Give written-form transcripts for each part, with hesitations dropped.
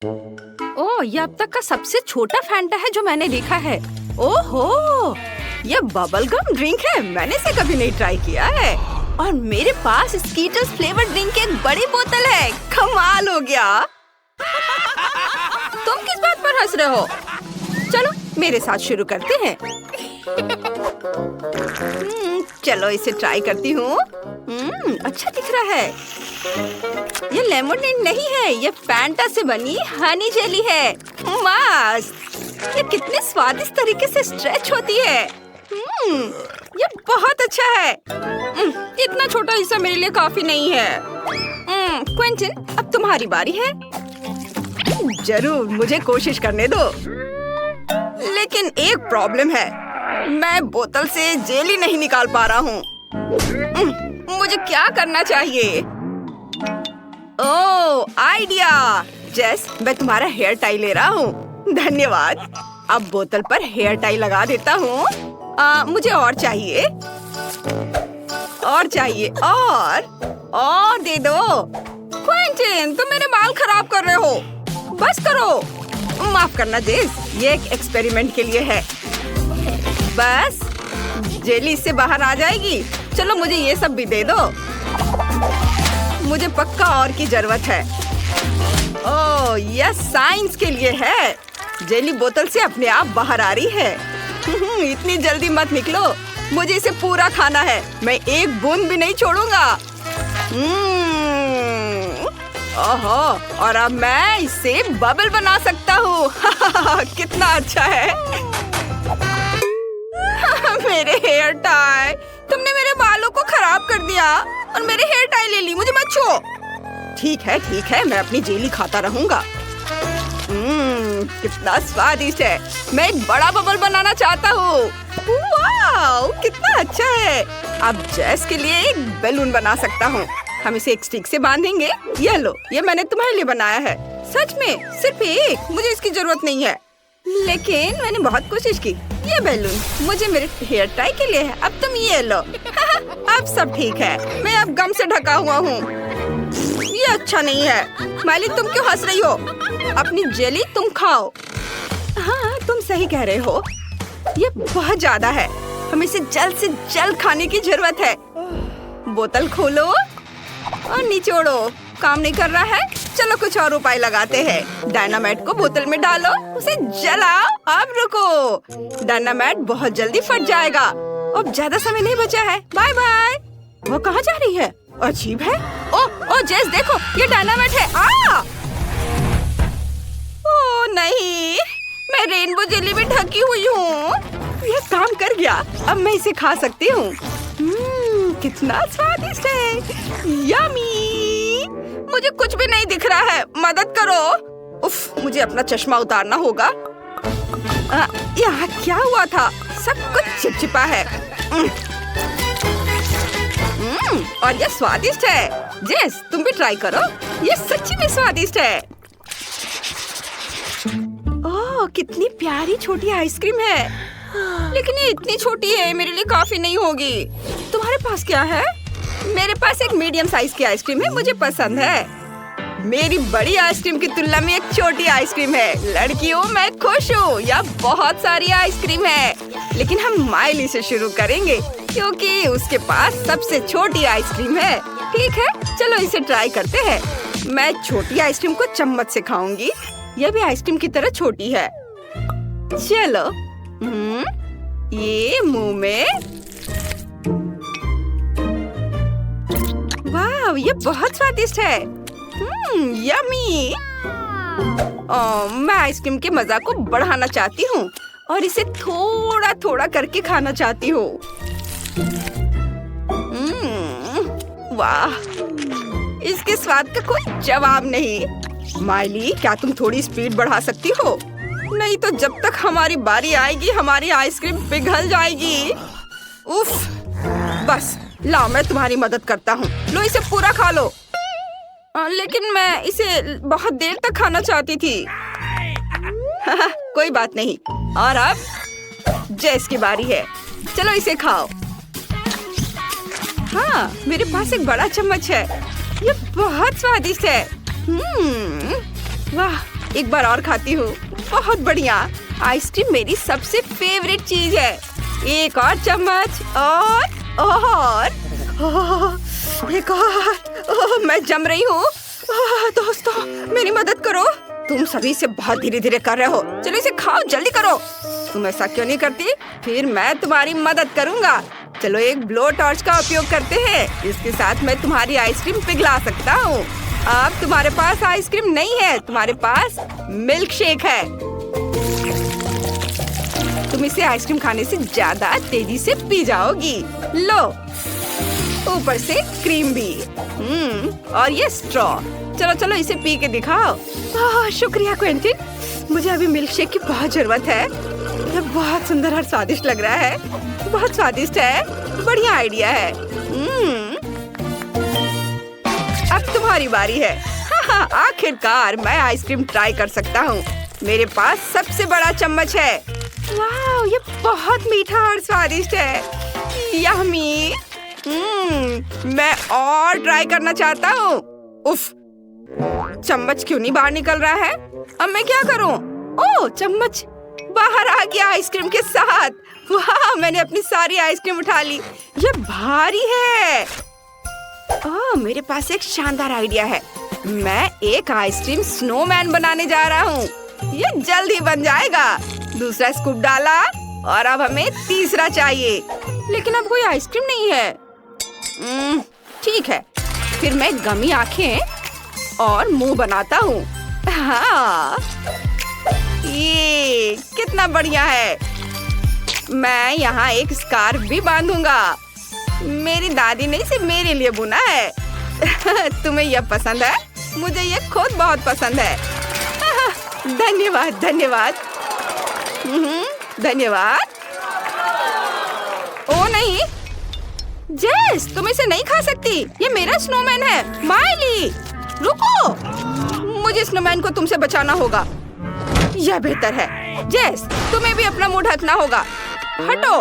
ओह, ये अब तक का सबसे छोटा फैंटा है जो मैंने देखा है। ओहो, ये बबल गम ड्रिंक है। मैंने इसे कभी नहीं ट्राई किया है। और मेरे पास स्कीटर्स फ्लेवर ड्रिंक की एक बड़ी बोतल है। कमाल हो गया। तुम किस बात पर हंस रहे हो? चलो मेरे साथ शुरू करते हैं। चलो इसे ट्राई करती हूँ। अच्छा दिख रहा है। ये लेमोनेड नहीं है, ये फैंटा से बनी हनी जेली है। मस्त। ये कितने स्वादिष्ट तरीके से स्ट्रेच होती है। ये बहुत अच्छा है। इतना छोटा हिस्सा मेरे लिए काफी नहीं है। क्विंटन, अब तुम्हारी बारी है। जरूर, मुझे कोशिश करने दो। लेकिन एक प्रॉब्लम है, मैं बोतल से जेली नहीं निकाल पा रहा हूँ। मुझे क्या करना चाहिए? ओह, आइडिया। जेस, मैं तुम्हारा हेयर टाई ले रहा हूँ। धन्यवाद। अब बोतल पर हेयर टाई लगा देता हूँ। मुझे और चाहिए, और चाहिए, और दे दो। क्विंटन, तुम मेरे बाल खराब कर रहे हो। बस करो। माफ करना जेस, ये एक एक्सपेरिमेंट के लिए है। बस जेली इससे बाहर आ जाएगी। चलो मुझे ये सब भी दे दो। मुझे पक्का और की जरूरत है। ओह, यह साइंस के लिए है। जेली बोतल से अपने आप बाहर आ रही है। इतनी जल्दी मत निकलो, मुझे इसे पूरा खाना है। मैं एक बूंद भी नहीं छोड़ूंगा। ओहो, और अब मैं इससे बबल बना सकता हूँ। कितना अच्छा है। मेरे हेयर टाई, तुमने मेरे बालों को खराब कर दिया और मेरे हेयर टाई ले ली। मुझे मत छो। ठीक है, मैं अपनी जेली खाता रहूंगा। कितना स्वादिष्ट है। मैं एक बड़ा बबल बनाना चाहता हूँ। वाओ, कितना अच्छा है। अब जेस के लिए एक बैलून बना सकता हूँ। हम इसे एक स्टिक से बांधेंगे। ये लो, ये मैंने तुम्हारे लिए बनाया है। सच में सिर्फ एक, मुझे इसकी जरूरत नहीं है। लेकिन मैंने बहुत कोशिश की। ये बैलून मुझे मेरे हेयर टाई के लिए है। अब तुम ये लो। अब सब ठीक है। मैं अब गम से ढका हुआ हूँ। ये अच्छा नहीं है। माली, तुम क्यों हंस रही हो? अपनी जेली तुम खाओ। हाँ, तुम सही कह रहे हो। ये बहुत ज्यादा है। हमें इसे जल्द से जल्द खाने की जरूरत है। बोतल खोलो और निचोड़ो। काम नहीं कर रहा है? चलो कुछ और उपाय लगाते हैं। डायनामाइट को बोतल में डालो, उसे जलाओ। अब रुको, डायनामाइट बहुत जल्दी फट जाएगा। अब ज्यादा समय नहीं बचा है। Bye bye. वो कहाँ जा रही है? अजीब है। ओ जेस, देखो, ये डायनामाइट है। ओ नहीं, मैं रेनबो जेली में ढकी हुई हूँ। ये काम कर गया। अब मैं इसे खा सकती हूँ। कितना स्वादिष्ट है। यम्मी। मुझे कुछ भी नहीं दिख रहा है। मदद करो। उफ, मुझे अपना चश्मा उतारना होगा। यहाँ क्या हुआ था? सब कुछ चिपचिपा है। और ये स्वादिष्ट है। जेस, तुम भी ट्राई करो। ये सच्ची में स्वादिष्ट है। ओह, कितनी प्यारी छोटी आइसक्रीम है। लेकिन ये इतनी छोटी है, मेरे लिए काफी नहीं होगी। तुम्हारे पास क्या है? मेरे पास एक मीडियम साइज की आइसक्रीम है। मुझे पसंद है। मेरी बड़ी आइसक्रीम की तुलना में एक छोटी आइसक्रीम है। लड़कियों, मैं खुश हूँ। यहाँ बहुत सारी आइसक्रीम है। लेकिन हम माइली से शुरू करेंगे क्योंकि उसके पास सबसे छोटी आइसक्रीम है। ठीक है, चलो इसे ट्राई करते हैं। मैं छोटी आइसक्रीम को चम्मच से खाऊंगी। यह भी आइसक्रीम की तरह छोटी है। चलो, ये मुंह में। वाह, ये बहुत स्वादिष्ट है। यम्मी। मैं आइसक्रीम के मजा को बढ़ाना चाहती हूँ और इसे थोड़ा थोड़ा करके खाना चाहती हूँ। वाह, इसके स्वाद का कोई जवाब नहीं। माइली, क्या तुम थोड़ी स्पीड बढ़ा सकती हो? नहीं तो जब तक हमारी बारी आएगी हमारी आइसक्रीम पिघल जाएगी। उफ, बस लाओ, मैं तुम्हारी मदद करता हूँ। लो, इसे पूरा खा लो। लेकिन मैं इसे बहुत देर तक खाना चाहती थी। कोई बात नहीं। और अब जेस की बारी है। चलो इसे खाओ। हाँ, मेरे पास एक बड़ा चम्मच है। ये बहुत स्वादिष्ट है। वाह, एक बार और खाती हूँ। बहुत बढ़िया, आइसक्रीम मेरी सबसे फेवरेट चीज है। एक और चम्मच और एक और। मैं जम रही हूँ। दोस्तों मेरी मदद करो। तुम सभी इसे बहुत धीरे धीरे कर रहे हो। चलो इसे खाओ, जल्दी करो। तुम ऐसा क्यों नहीं करती? फिर मैं तुम्हारी मदद करूँगा। चलो एक ब्लो टॉर्च का उपयोग करते हैं। इसके साथ मैं तुम्हारी आइसक्रीम पिघला सकता हूँ। अब तुम्हारे पास आइसक्रीम नहीं है, तुम्हारे पास मिल्क शेक है। तुम इसे आइसक्रीम खाने से ज्यादा तेजी से पी जाओगी। लो, ऊपर से क्रीम भी। और ये स्ट्रॉ। चलो चलो इसे पी के दिखाओ। शुक्रिया क्वेंटिन, मुझे अभी मिल्क शेक की बहुत जरूरत है। ये बहुत सुंदर और स्वादिष्ट लग रहा है। बहुत स्वादिष्ट है, बढ़िया आइडिया है। अब तुम्हारी बारी है। आखिरकार मैं आइसक्रीम ट्राई कर सकता हूँ। मेरे पास सबसे बड़ा चम्मच है। वाह, ये बहुत मीठा और स्वादिष्ट है। यम्मी। मैं और ट्राई करना चाहता हूँ। उफ, चम्मच क्यों नहीं बाहर निकल रहा है? अब मैं क्या करूँ? ओह, चम्मच बाहर आ गया आइसक्रीम के साथ। वाह, मैंने अपनी सारी आइसक्रीम उठा ली। ये भारी है। ओह, मेरे पास एक शानदार आइडिया है। मैं एक आइसक्रीम स्नोमैन बनाने जा रहा हूँ। ये जल्द ही बन जाएगा। दूसरा स्कूप डाला और अब हमें तीसरा चाहिए, लेकिन अब कोई आइसक्रीम नहीं है। ठीक है, फिर मैं गमी आंखें और मुंह बनाता हूँ। हाँ, ये कितना बढ़िया है। मैं यहाँ एक स्कार्फ भी बांधूंगा। मेरी दादी ने इसे मेरे लिए बुना है। तुम्हें यह पसंद है? मुझे यह खुद बहुत पसंद है। धन्यवाद धन्यवाद। धन्यवाद। ओ नहीं, जेस, तुम इसे नहीं खा सकती। ये मेरा स्नोमैन है। माइली, रुको, मुझे स्नोमैन को तुमसे बचाना होगा। यह बेहतर है। जेस, तुम्हें भी अपना मुंह ढकना होगा। हटो,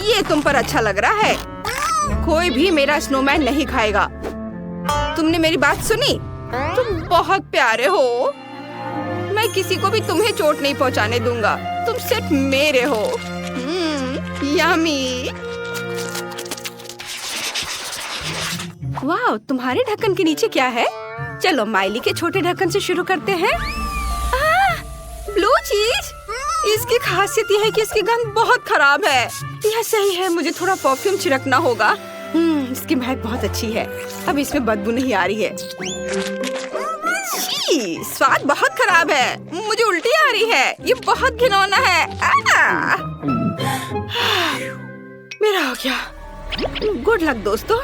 ये तुम पर अच्छा लग रहा है। कोई भी मेरा स्नोमैन नहीं खाएगा। तुमने मेरी बात सुनी? तुम बहुत प्यारे हो। मैं किसी को भी तुम्हें चोट नहीं पहुंचाने दूंगा। तुम सिर्फ मेरे हो। यम्मी। वाह, तुम्हारे ढक्कन के नीचे क्या है? चलो माइली के छोटे ढक्कन से शुरू करते हैं। ब्लू चीज। इसकी खासियत यह है कि इसकी गंध बहुत खराब है। यह सही है, मुझे थोड़ा परफ्यूम छिड़कना होगा। इसकी महक बहुत अच्छी है। अब इसमें बदबू नहीं आ रही है। स्वाद बहुत खराब है। मुझे उल्टी आ रही है। ये बहुत घिनौना है। मेरा हो गया। गुड लक दोस्तों।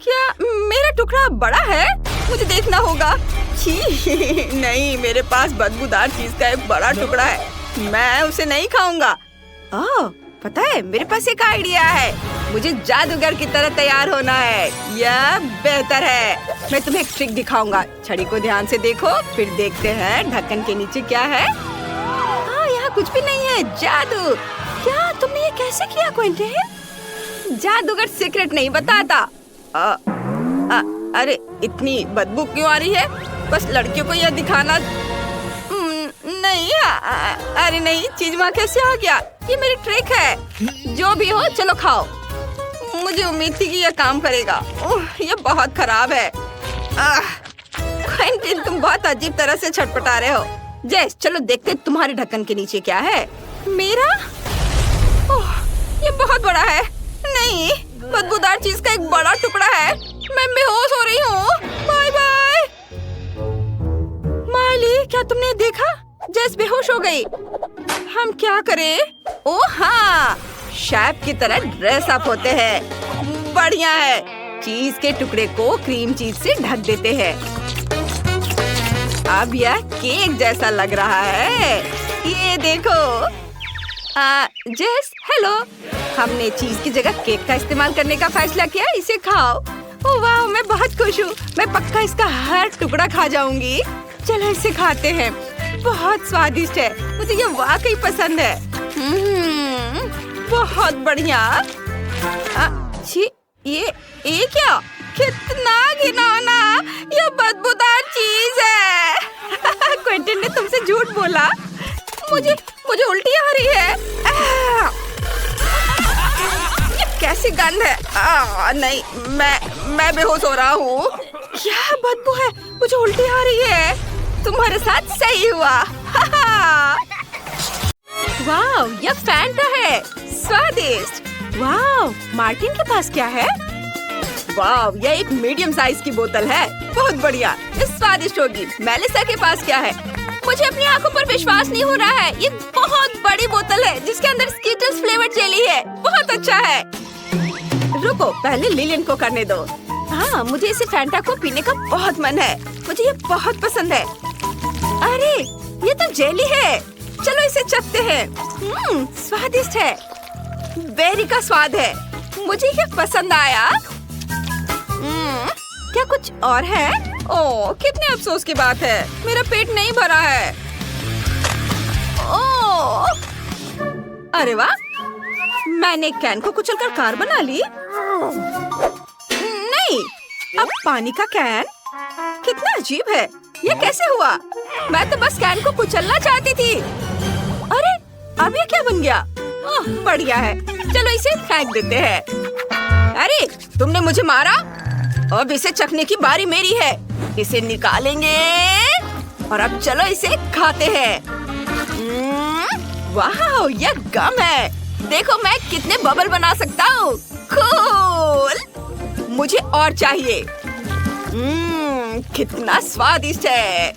क्या मेरा टुकड़ा बड़ा है? मुझे देखना होगा। नहीं, मेरे पास बदबूदार चीज का एक बड़ा टुकड़ा है। मैं उसे नहीं खाऊंगा। ओह, पता है, मेरे पास एक आइडिया है। मुझे जादूगर की तरह तैयार होना है। यह बेहतर है। मैं तुम्हें एक ट्रिक दिखाऊंगा। छड़ी को ध्यान से देखो, फिर देखते हैं ढक्कन के नीचे क्या है। यहाँ कुछ भी नहीं है। जादू। क्या तुमने ये कैसे किया क्विंटन? जादूगर सीक्रेट नहीं बताता। अरे इतनी बदबू क्यों आ रही है? बस लड़कियों को यह दिखाना नहीं। अरे नहीं, चीज वहाँ कैसे आ गया? ये मेरी ट्रिक है। जो भी हो, चलो खाओ। मुझे उम्मीद थी कि यह काम करेगा। यह बहुत खराब है। क्विंटन, तुम बहुत अजीब तरह से छटपटा रहे हो। जेस, चलो देखते तुम्हारे ढक्कन के नीचे क्या है। मेरा? ये बहुत बड़ा है। नहीं, बदबूदार चीज का एक बड़ा टुकड़ा है। मैं बेहोश हो रही हूँ। Bye bye. माइली, क्या तुमने देखा? जेस बेहोश हो गई। हम क्या करें? ओह हाँ, शेफ की तरह ड्रेस अप होते हैं। बढ़िया है। चीज के टुकड़े को क्रीम चीज से ढक देते हैं। अब यह केक जैसा लग रहा है। ये देखो। जेस, हेलो। हमने चीज की जगह केक का इस्तेमाल करने का फैसला किया। इसे खाओ। ओह वाह, मैं बहुत खुश हूँ। मैं पक्का इसका हर टुकड़ा खा जाऊंगी। चलो इसे खाते हैं। बहुत स्वादिष्ट है। मुझे ये वाकई पसंद है। बहुत बढ़िया। ये क्या? कितना घिनौना। ये बदबूदार चीज है। क्विंटन ने तुमसे झूठ बोला। मुझे मुझे उल्टी आ रही है। ये कैसी गंध है? नहीं, मैं बेहोश हो रहा हूँ। क्या बदबू है? मुझे उल्टी आ रही है। तुम्हारे साथ सही हुआ। वाव, ये फैंटा है, स्वादिष्ट। वाव, मार्टिन के पास क्या है? वाव, ये एक मीडियम साइज की बोतल है, बहुत बढ़िया, ये स्वादिष्ट होगी। मेलिसा के पास क्या है? मुझे अपनी आंखों पर विश्वास नहीं हो रहा है। ये बहुत बड़ी बोतल है जिसके अंदर स्कीटल्स फ्लेवर जेली है, बहुत अच्छा है। रुको, पहले लिलियन को करने दो। हाँ, मुझे इसे फैंटा को पीने का बहुत मन है, मुझे ये बहुत पसंद है। अरे, ये तो जेली है, चलो इसे चखते हैं। स्वादिष्ट है, बेरी का स्वाद है, मुझे ये पसंद आया। क्या कुछ और है? ओह, कितने अफसोस की बात है, मेरा पेट नहीं भरा है। ओह, अरे वाह, मैंने कैन को कुचलकर कार बना ली। नहीं, अब पानी का कैन, कितना अजीब है, ये कैसे हुआ? मैं तो बस कैन को कुचलना चाहती थी। अरे, अब ये क्या बन गया? ओह, बढ़िया है, चलो इसे फेंक देते हैं। अरे, तुमने मुझे मारा, अब इसे चखने की बारी मेरी है। इसे निकालेंगे और अब चलो इसे खाते हैं। वाह, ये गम है, देखो मैं कितने बबल बना सकता हूँ। कूल, मुझे और चाहिए। कितना स्वादिष्ट है।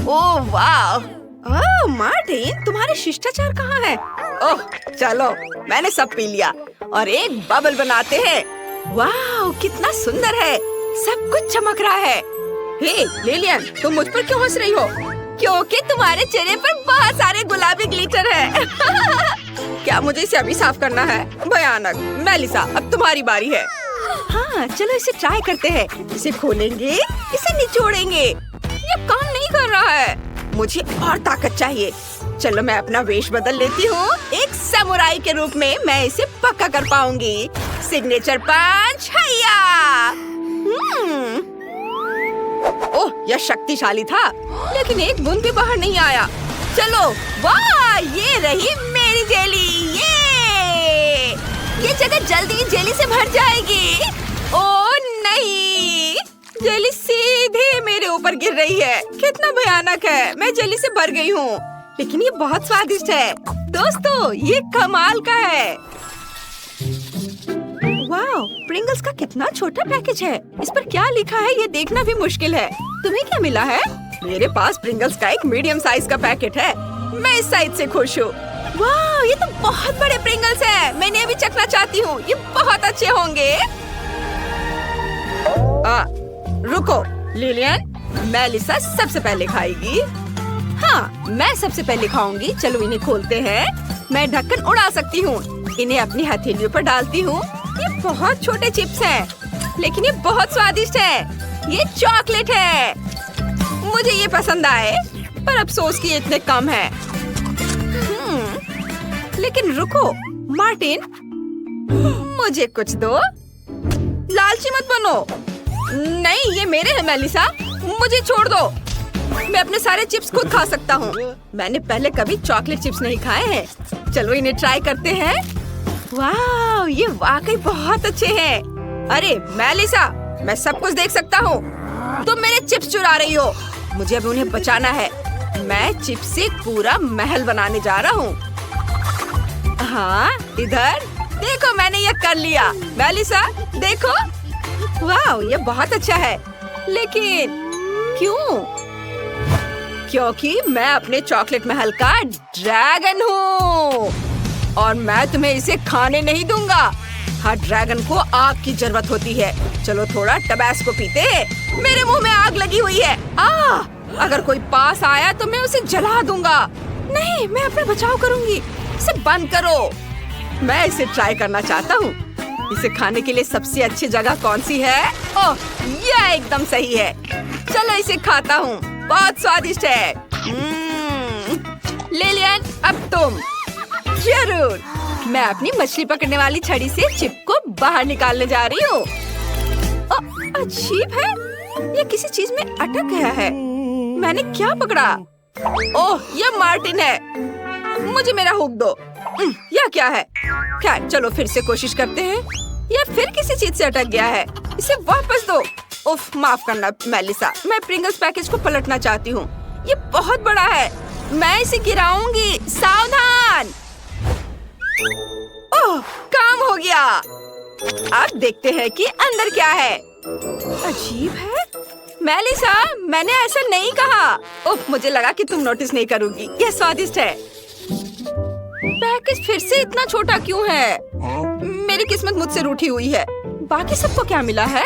ओह वाह, ओह मार्टिन, तुम्हारे शिष्टाचार कहाँ है? ओह चलो, मैंने सब पी लिया और एक बबल बनाते हैं। वाह, कितना सुंदर है, सब कुछ चमक रहा है। हे लिलियन, तुम मुझ पर क्यों हंस रही हो? क्योंकि तुम्हारे चेहरे पर बहुत सारे गुलाबी ग्लिटर है। क्या मुझे इसे अभी साफ करना है? भयानक। मेलिसा, अब तुम्हारी बारी है। हाँ, चलो इसे ट्राई करते हैं। इसे खोलेंगे, इसे निचोड़ेंगे। ये काम नहीं कर रहा है, मुझे और ताकत चाहिए। चलो मैं अपना वेश बदल लेती हूँ, एक समुराई के रूप में मैं इसे पक्का कर पाऊंगी। सिग्नेचर पंच, हैया! ओह, यह शक्तिशाली था, लेकिन एक बूंद भी बाहर नहीं आया। चलो, वाह, ये रही मेरी जेली। ये जगह जल्दी ही जेली से भर जाएगी। ओह नहीं, जेली सीधे मेरे ऊपर गिर रही है, कितना भयानक है। मैं जेली से भर गई हूँ, लेकिन ये बहुत स्वादिष्ट है। दोस्तों, ये कमाल का है। वाह, प्रिंगल्स का कितना छोटा पैकेज है। इस पर क्या लिखा है ये देखना भी मुश्किल है। तुम्हें क्या मिला है? मेरे पास प्रिंगल्स का एक मीडियम साइज का पैकेट है, मैं इस साइज से खुश हूँ। वाह, ये तो बहुत बड़े प्रिंगल्स हैं। मैं इन्हें भी चखना चाहती हूँ, ये बहुत अच्छे होंगे। रुको लिलियन, मेलिसा सबसे पहले खाएगी। हाँ, मैं सबसे पहले खाऊंगी। चलो इन्हें खोलते हैं। मैं ढक्कन उड़ा सकती हूँ, इन्हें अपनी हथेलियों पर डालती हूँ। ये बहुत छोटे चिप्स हैं, लेकिन ये बहुत स्वादिष्ट है। ये चॉकलेट है, मुझे ये पसंद आए, पर अफसोस कि ये इतने कम है। लेकिन रुको मार्टिन, मुझे कुछ दो। लालची मत बनो। नहीं, ये मेरे हैं मेलिसा, मुझे छोड़ दो। मैं अपने सारे चिप्स खुद खा सकता हूँ। मैंने पहले कभी चॉकलेट चिप्स नहीं खाए हैं। चलो इन्हें ट्राई करते हैं। वाह, ये वाकई बहुत अच्छे हैं। अरे मेलिसा, मैं सब कुछ देख सकता हूँ। तुम मेरे चिप्स चुरा रही हो, मुझे अब उन्हें बचाना है। मैं चिप्स से पूरा महल बनाने जा रहा हूँ। हाँ, इधर देखो, मैंने ये कर लिया। मेलिसा देखो, वाह, ये बहुत अच्छा है। लेकिन क्यों? क्योंकि मैं अपने चॉकलेट महल का ड्रैगन हूँ और मैं तुम्हें इसे खाने नहीं दूंगा। हर ड्रैगन को आग की जरूरत होती है। चलो थोड़ा टबैस्को पीते हैं। मेरे मुंह में आग लगी हुई है। अगर कोई पास आया तो मैं उसे जला दूंगा। नहीं, मैं अपना बचाव करूंगी। इसे बंद करो। मैं इसे ट्राई करना चाहता हूँ। इसे खाने के लिए सबसे अच्छी जगह कौन सी है? ओह, यह एकदम सही है। चलो इसे खाता हूँ, बहुत स्वादिष्ट है। लिलियन, अब तुम। जरूर, मैं अपनी मछली पकड़ने वाली छड़ी से चिप को बाहर निकालने जा रही हूँ। अजीब है, ये किसी चीज में अटक गया है। मैंने क्या पकड़ा? ओह, ये मार्टिन है। मुझे मेरा हुक दो। यह क्या है? खैर, चलो फिर से कोशिश करते हैं। यह फिर किसी चीज से अटक गया है। इसे वापस दो। उफ, माफ करना मेलिसा, मैं प्रिंगल्स पैकेज को पलटना चाहती हूँ। ये बहुत बड़ा है, मैं इसे गिराऊंगी। सावधान। ओह, काम हो गया। अब देखते हैं कि अंदर क्या है। अजीब है। मेलिसा, मैंने ऐसा नहीं कहा। उफ, मुझे लगा कि तुम नोटिस नहीं करोगी। यह स्वादिष्ट है। पैकेज फिर से इतना छोटा क्यों है? मेरी किस्मत मुझसे रूठी हुई है। बाकी सबको क्या मिला है?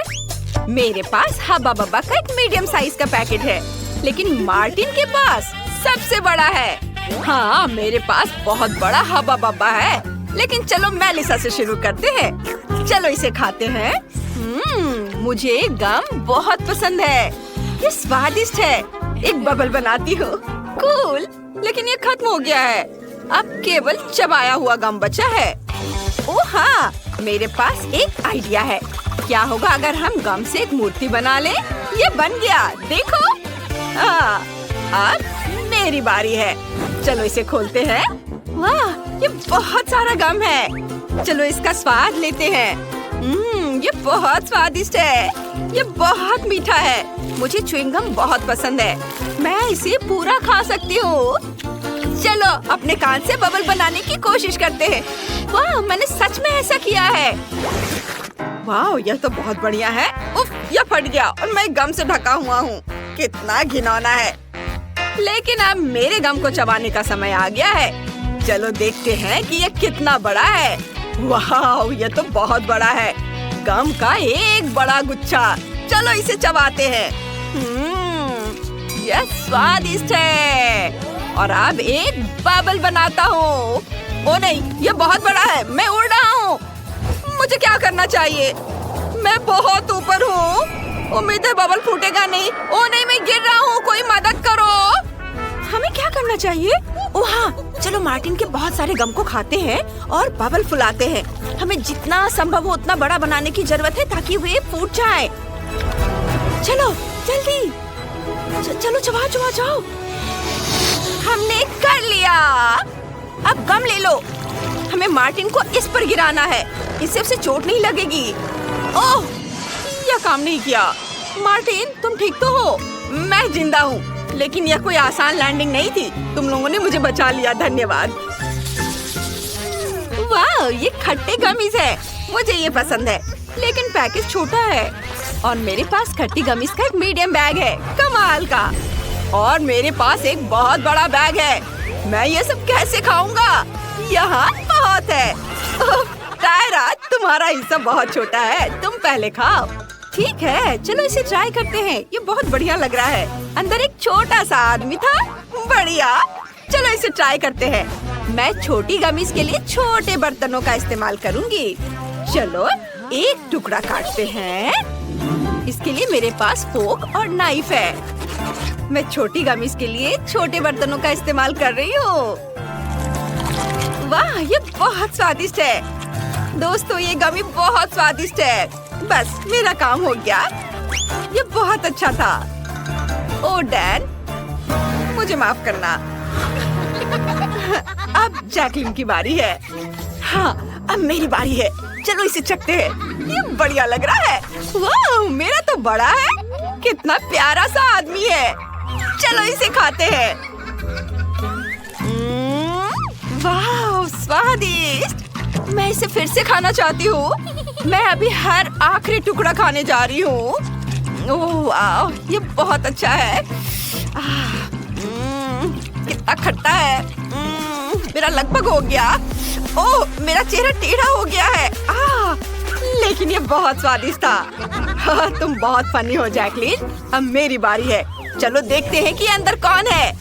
मेरे पास हब्बा बब्बा का एक मीडियम साइज का पैकेट है, लेकिन मार्टिन के पास सबसे बड़ा है। हाँ, मेरे पास बहुत बड़ा हब्बा बब्बा है, लेकिन चलो मेलिसा से शुरू करते हैं। चलो इसे खाते हैं। मुझे गम बहुत पसंद है। ये स्वादिष्ट है। एक बबल बनाती हूँ। कूल, लेकिन ये खत्म हो गया है। अब केवल चबाया हुआ गम बचा है। ओह हाँ, मेरे पास एक आइडिया है। क्या होगा अगर हम गम से एक मूर्ति बना लें? ये बन गया, देखो। हाँ, अब मेरी बारी है। चलो इसे खोलते हैं। वाह, ये बहुत सारा गम है। चलो इसका स्वाद लेते हैं। ये बहुत स्वादिष्ट है। ये बहुत मीठा है। मुझे च्युइंग गम बहुत पसंद है। मैं इसे पूरा खा सकती हूँ। चलो अपने कान से बबल बनाने की कोशिश करते हैं। वाह, मैंने सच में ऐसा किया है। वाह, यह तो बहुत बढ़िया है। उफ, यह फट गया और मैं गम से ढका हुआ हूँ। कितना घिनौना है। लेकिन अब मेरे गम को चबाने का समय आ गया है। चलो देखते हैं कि यह कितना बड़ा है। वाह, यह तो बहुत बड़ा है। गम का एक बड़ा गुच्छा। चलो इसे चबाते हैं। यह स्वादिष्ट है। और अब एक बबल बनाता हूँ। ओ नहीं, यह बहुत बड़ा है। मैं उड़ रहा हूँ। मुझे क्या करना चाहिए? मैं बहुत ऊपर हूँ। उम्मीद है बबल फूटेगा नहीं। ओ नहीं, मैं गिर रहा हूँ। कोई मदद करो। हमें क्या करना चाहिए? ओ हाँ, चलो मार्टिन के बहुत सारे गम को खाते हैं और बबल फुलाते हैं। हमें जितना संभव हो उतना बड़ा बनाने की जरूरत है ताकि वे फूट जाए। चलो जल्दी, चलो चबाओ चबाओ चबाओ। हमने कर लिया। अब गम ले लो। हमें मार्टिन को इस पर गिराना है। इससे उसे चोट नहीं लगेगी। ओह, यह काम नहीं किया। मार्टिन, तुम ठीक तो हो? मैं जिंदा हूँ, लेकिन यह कोई आसान लैंडिंग नहीं थी। तुम लोगों ने मुझे बचा लिया, धन्यवाद। वाह, ये खट्टे गमीज है। मुझे ये पसंद है, लेकिन पैकेज छोटा है। और मेरे पास खट्टी गमीज का एक मीडियम बैग है, कमाल का। और मेरे पास एक बहुत बड़ा बैग है। मैं ये सब कैसे खाऊंगा? यहाँ बहुत है। टायरा, तुम्हारा हिस्सा बहुत छोटा है। तुम पहले खाओ। ठीक है, चलो इसे ट्राई करते हैं। ये बहुत बढ़िया लग रहा है। अंदर एक छोटा सा आदमी था। बढ़िया, चलो इसे ट्राई करते हैं। मैं छोटी गमीज के लिए छोटे बर्तनों का इस्तेमाल करूंगी। चलो एक टुकड़ा काटते हैं। इसके लिए मेरे पास फोक और नाइफ है। मैं छोटी गमीज के लिए छोटे बर्तनों का इस्तेमाल कर रही हूँ। वाह, ये बहुत स्वादिष्ट है। दोस्तों, ये गमी बहुत स्वादिष्ट है। बस मेरा काम हो गया। ये बहुत अच्छा था। ओ डैन, मुझे माफ करना। अब जैकलिन की बारी है। हाँ, अब मेरी बारी है। चलो इसे चखते हैं। ये बढ़िया लग रहा है। वाह, मेरा तो बड़ा है। कितना प्यारा सा आदमी है। चलो इसे खाते हैं। वाह, स्वादिष्ट। मैं इसे फिर से खाना चाहती हूँ। मैं अभी हर आखिरी टुकड़ा खाने जा रही हूँ। ओह वाह, ये बहुत अच्छा है। कितना खट्टा है। मेरा लगभग हो गया। ओह, मेरा चेहरा टेढ़ा हो गया है। लेकिन ये बहुत स्वादिष्ट था। तुम बहुत फनी हो जैकलिन। अब मेरी बारी है। चलो देखते हैं कि अंदर कौन है।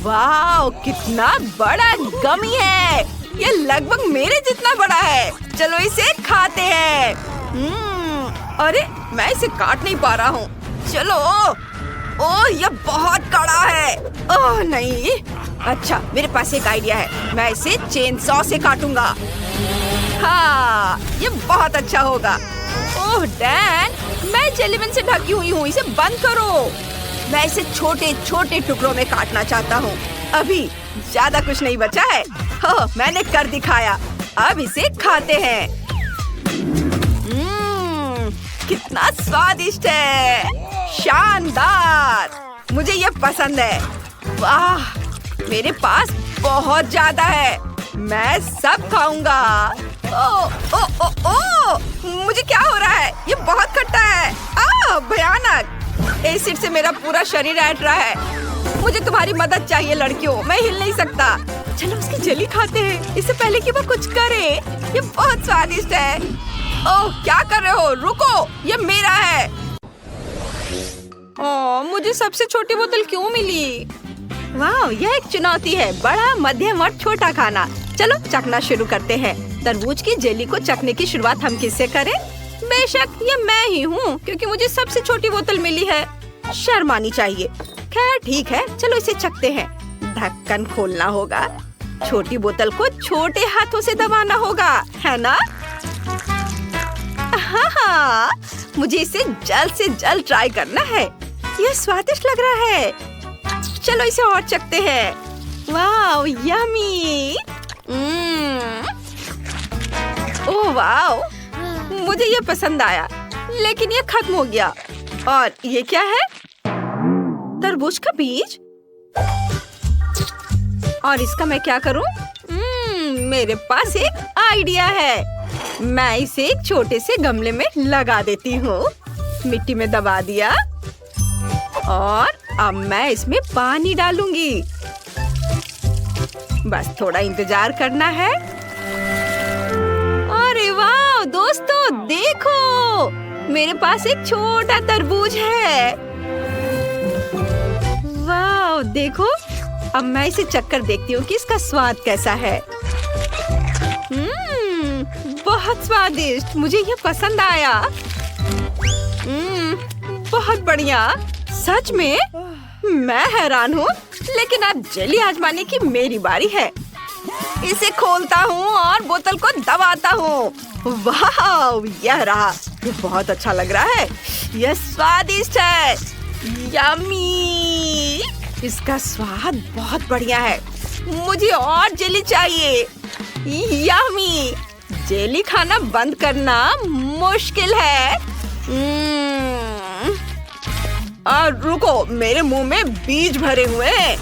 वाह, कितना बड़ा गमी है। ये लगभग मेरे जितना बड़ा है। चलो इसे खाते हैं। अरे, मैं इसे काट नहीं पा रहा हूँ। चलो। ओह, ये बहुत कड़ा है। ओह नहीं। अच्छा, मेरे पास एक आइडिया है। मैं इसे चेन सॉ से काटूंगा। हाँ, ये बहुत अच्छा होगा। ओह डैन, मैं जेलीबन से ढकी हुई हूँ। इसे बंद करो। मैं इसे छोटे छोटे टुकड़ों में काटना चाहता हूँ। अभी ज्यादा कुछ नहीं बचा है। हो, मैंने कर दिखाया। अब इसे खाते हैं। कितना स्वादिष्ट है, शानदार। मुझे ये पसंद है। वाह, मेरे पास बहुत ज्यादा है। मैं सब खाऊंगा। ओ, ओ, ओ, ओ, मुझे क्या हो रहा है? ये बहुत खट्टा है। भयानक। एसिड से मेरा पूरा शरीर ऐंठ रहा है। मुझे तुम्हारी मदद चाहिए लड़कियों। मैं हिल नहीं सकता। चलो उसकी जेली खाते हैं, इससे पहले कि वो कुछ करे। ये बहुत स्वादिष्ट है। ओह, क्या कर रहे हो? रुको, ये मेरा है। ओह, मुझे सबसे छोटी बोतल क्यों मिली? वाह, यह एक चुनौती है। बड़ा, मध्यम और छोटा खाना। चलो चखना शुरू करते हैं। तरबूज की जेली को चखने की शुरुआत हम किससे करें? बेशक ये मैं ही हूँ, क्योंकि मुझे सबसे छोटी बोतल मिली है। शर्म आनी चाहिए। खैर ठीक है, चलो इसे चखते हैं। ढक्कन खोलना होगा। छोटी बोतल को छोटे हाथों से दबाना होगा, है ना? हाँ, मुझे इसे जल्द से जल्द ट्राई करना है। यह स्वादिष्ट लग रहा है। चलो इसे और चखते हैं। वाह, यम्मी। ओह वाह, मुझे ये पसंद आया, लेकिन ये खत्म हो गया। और ये क्या है? तरबूज का बीज। और इसका मैं क्या करूं? मेरे पास एक आइडिया है। मैं इसे एक छोटे से गमले में लगा देती हूँ। मिट्टी में दबा दिया और अब मैं इसमें पानी डालूंगी। बस थोड़ा इंतजार करना है। अरे वाह दोस्तों, देखो मेरे पास एक छोटा तरबूज है। वाह देखो, अब मैं इसे चखकर देखती हूँ कि इसका स्वाद कैसा है। बहुत स्वादिष्ट, मुझे ये पसंद आया। बहुत बढ़िया। सच में मैं हैरान हूँ, लेकिन अब जेली आजमाने की मेरी बारी है। इसे खोलता हूँ और बोतल को दबाता हूँ। वाह, यह रहा। ये बहुत अच्छा लग रहा है। यह स्वादिष्ट है। यम्मी। इसका स्वाद बहुत बढ़िया है। मुझे और जेली चाहिए। यम्मी। जेली खाना बंद करना मुश्किल है। और रुको, मेरे मुंह में बीज भरे हुए हैं।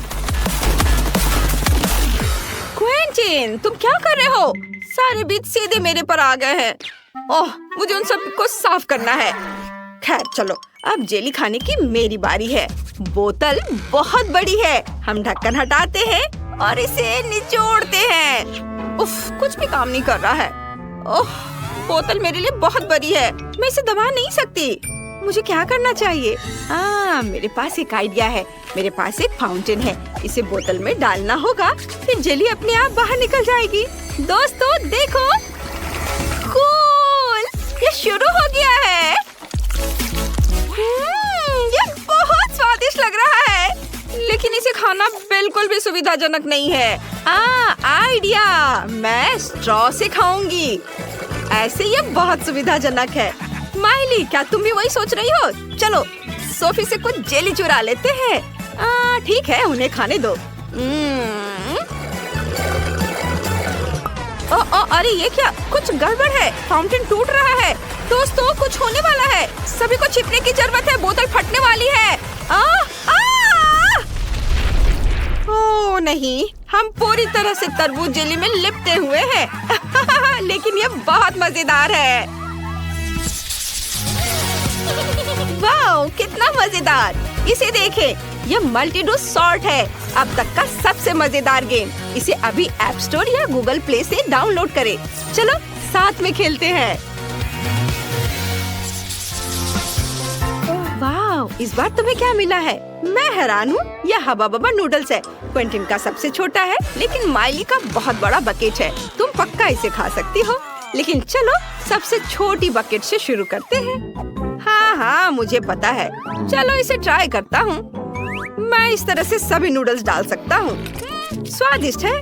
क्विंटीन, तुम क्या कर रहे हो? सारे बीज सीधे मेरे पर आ गए हैं। ओह, मुझे उन सब को साफ करना है। खैर चलो, अब जेली खाने की मेरी बारी है। बोतल बहुत बड़ी है। हम ढक्कन हटाते हैं और इसे निचोड़ते हैं। उफ, कुछ भी काम नहीं कर रहा है। ओह, बोतल मेरे लिए बहुत बड़ी है। मैं इसे दबा नहीं सकती। मुझे क्या करना चाहिए? मेरे पास एक आइडिया है। मेरे पास एक फाउंटेन है। इसे बोतल में डालना होगा, फिर जेली अपने आप बाहर निकल जाएगी। दोस्तों देखो, कूल, ये शुरू हो गया है। ये बहुत स्वादिष्ट लग रहा है, लेकिन इसे खाना बिल्कुल भी सुविधाजनक नहीं है। आइडिया, मैं स्ट्रॉ से खाऊंगी। ऐसे ये बहुत सुविधाजनक है। माइली, क्या तुम भी वही सोच रही हो? चलो सोफी से कुछ जेली चुरा लेते हैं। ठीक है, उन्हें खाने दो। अरे ये क्या? कुछ गड़बड़ है। फाउंटेन टूट रहा है। दोस्तों कुछ होने वाला है। सभी को छिपने की जरूरत है। बोतल फटने वाली है। ओह नहीं, हम पूरी तरह से तरबूज जेली में लिपटे हुए हैं। लेकिन ये बहुत मजेदार है। वाह, कितना मजेदार। इसे देखें, ये मल्टी डोज सॉर्ट है। अब तक का सबसे मजेदार गेम। इसे अभी ऐप स्टोर या गूगल प्ले से डाउनलोड करें। चलो साथ में खेलते हैं। वाह, इस बार तुम्हें क्या मिला है? मैं हैरान हूँ। यह हबा बबा नूडल्स है। क्विंटीन का सबसे छोटा है, लेकिन माइली का बहुत बड़ा बकेट है। तुम पक्का इसे खा सकती हो। लेकिन चलो सबसे छोटी बकेट से शुरू करते हैं। हाँ, मुझे पता है। चलो इसे ट्राई करता हूँ। मैं इस तरह से सभी नूडल्स डाल सकता हूँ। स्वादिष्ट है।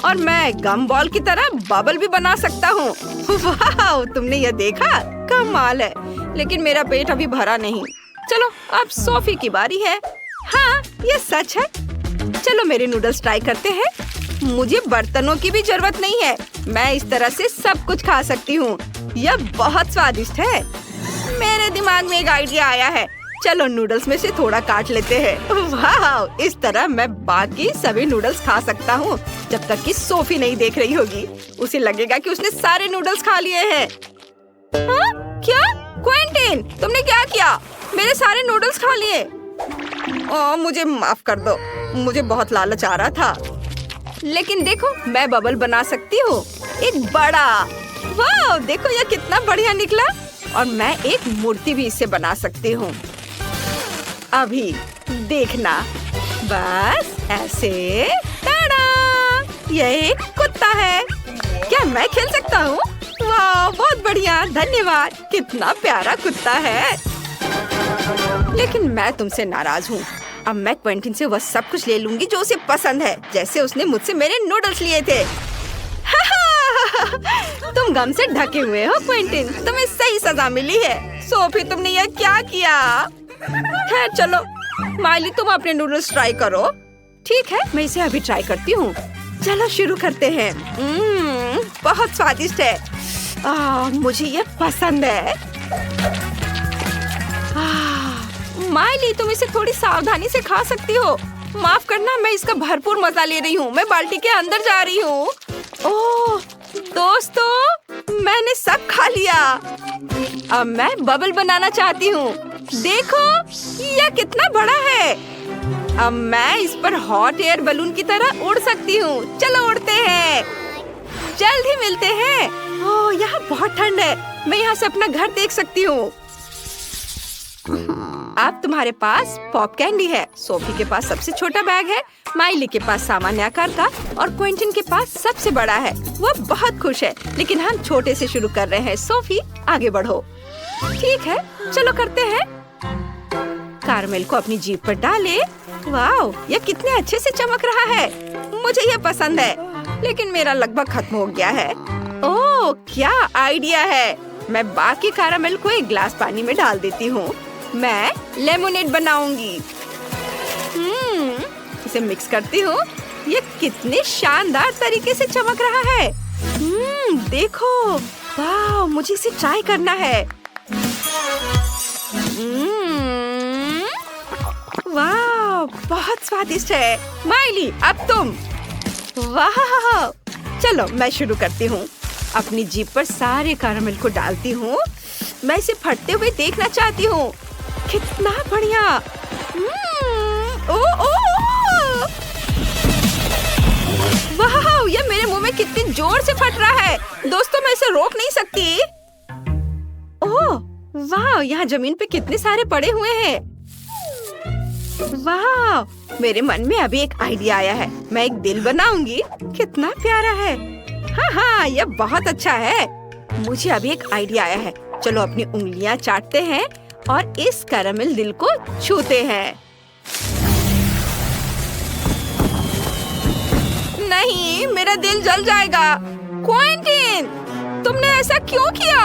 और मैं गम बॉल की तरह बबल भी बना सकता हूँ। वाह, तुमने यह देखा? कमाल है। लेकिन मेरा पेट अभी भरा नहीं। चलो अब सोफी की बारी है। हाँ ये सच है। चलो मेरे नूडल्स ट्राई करते हैं। मुझे बर्तनों की भी जरूरत नहीं है, मैं इस तरह से सब कुछ खा सकती हूँ। यह बहुत स्वादिष्ट है। मेरे दिमाग में एक आइडिया आया है। चलो नूडल्स में से थोड़ा काट लेते हैं। वाह, इस तरह मैं बाकी सभी नूडल्स खा सकता हूँ जब तक कि सोफी नहीं देख रही होगी। उसे लगेगा कि उसने सारे नूडल्स खा लिए हैं। हाँ? क्या? क्विंटीन, तुमने क्या किया? मेरे सारे नूडल्स खा लिए। मुझे माफ कर दो, मुझे बहुत लालच आ रहा था। लेकिन देखो मैं बबल बना सकती हूँ, एक बड़ा। वाह देखो यह कितना बढ़िया निकला। और मैं एक मूर्ति भी इससे बना सकती हूँ। अभी देखना, बस ऐसे। टाडा! यह एक कुत्ता है। क्या मैं खेल सकता हूँ? वाह बहुत बढ़िया, धन्यवाद। कितना प्यारा कुत्ता है। लेकिन मैं तुमसे नाराज हूँ। अब मैं क्विंटीन से वह सब कुछ ले लूंगी जो उसे पसंद है, जैसे उसने मुझसे मेरे नूडल्स लिए थे। तुम गम से ढके हुए हो क्विंटीन, तुम्हें सही सजा मिली है। सोफी तुमने यह क्या किया? खैर चलो माइली, तुम अपने नूडल्स ट्राई करो। ठीक है, मैं इसे अभी ट्राई करती हूँ। चलो शुरू करते हैं। बहुत स्वादिष्ट है। मुझे ये पसंद है। माइली तुम इसे थोड़ी सावधानी से खा सकती हो। माफ करना, मैं इसका भरपूर मजा ले रही हूँ। मैं बाल्टी के अंदर जा रही हूँ। ओह दोस्तों, मैंने सब खा लिया। अब मैं बबल बनाना चाहती हूँ। देखो यह कितना बड़ा है। अब मैं इस पर हॉट एयर बलून की तरह उड़ सकती हूँ। चलो उड़ते हैं, जल्द ही मिलते हैं। ओह यहाँ बहुत ठंड है, मैं यहाँ से अपना घर देख सकती हूँ। अब तुम्हारे पास पॉप कैंडी है, सोफी के पास सबसे छोटा बैग है, माइली के पास सामान्य आकार का और क्विंटीन के पास सबसे बड़ा है। वो बहुत खुश है, लेकिन हम छोटे से शुरू कर रहे हैं। सोफी आगे बढ़ो। ठीक है चलो करते हैं। कारमेल को अपनी जीभ पर डाले। वाओ यह कितने अच्छे से चमक रहा है। मुझे यह पसंद है, लेकिन मेरा लगभग खत्म हो गया है। ओह क्या आइडिया है। मैं बाकी कारमेल को एक ग्लास पानी में डाल देती हूँ। मैं लेमोनेड बनाऊंगी। इसे मिक्स करती हूँ। ये कितने शानदार तरीके से चमक रहा है। देखो, वाह मुझे इसे ट्राई करना है। वाह बहुत स्वादिष्ट है। माइली अब तुम। वाह चलो मैं शुरू करती हूँ। अपनी जीभ पर सारे कैरामेल को डालती हूँ। मैं इसे फटते हुए देखना चाहती हूँ। कितना बढ़िया। वाह ये मेरे मुंह में कितनी जोर से फट रहा है। दोस्तों मैं इसे रोक नहीं सकती। ओह वाह यहाँ जमीन पे कितने सारे पड़े हुए हैं। वाह मेरे मन में अभी एक आइडिया आया है। मैं एक दिल बनाऊंगी। कितना प्यारा है। हाँ यह बहुत अच्छा है। मुझे अभी एक आइडिया आया है। चलो अपनी उंगलियां चाटते हैं और इस कैरामेल दिल को छूते हैं। नहीं मेरा दिल जल जाएगा। क्विंटीन तुमने ऐसा क्यों किया?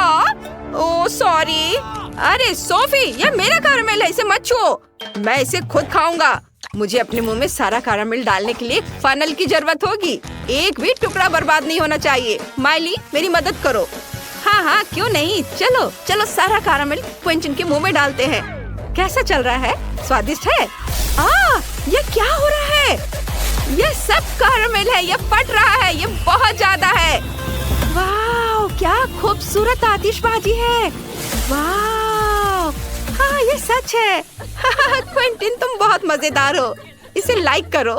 Oh sorry. अरे सोफी यह मेरा कैरामेल है, इसे मत छुओ। मैं इसे खुद खाऊंगा। मुझे अपने मुंह में सारा कैरामेल डालने के लिए फनल की जरूरत होगी। एक भी टुकड़ा बर्बाद नहीं होना चाहिए। माइली मेरी मदद करो। हाँ क्यों नहीं। चलो चलो सारा कैरामेल क्विंटीन के मुंह में डालते हैं। कैसा चल रहा है? स्वादिष्ट है। यह क्या हो रहा है? यह सब कैरामेल है। यह फट रहा है। यह बहुत ज्यादा है। वाह क्या खूबसूरत आतिशबाजी है। वाह हाँ ये सच है। क्विंटीन तुम बहुत मजेदार हो। इसे लाइक करो।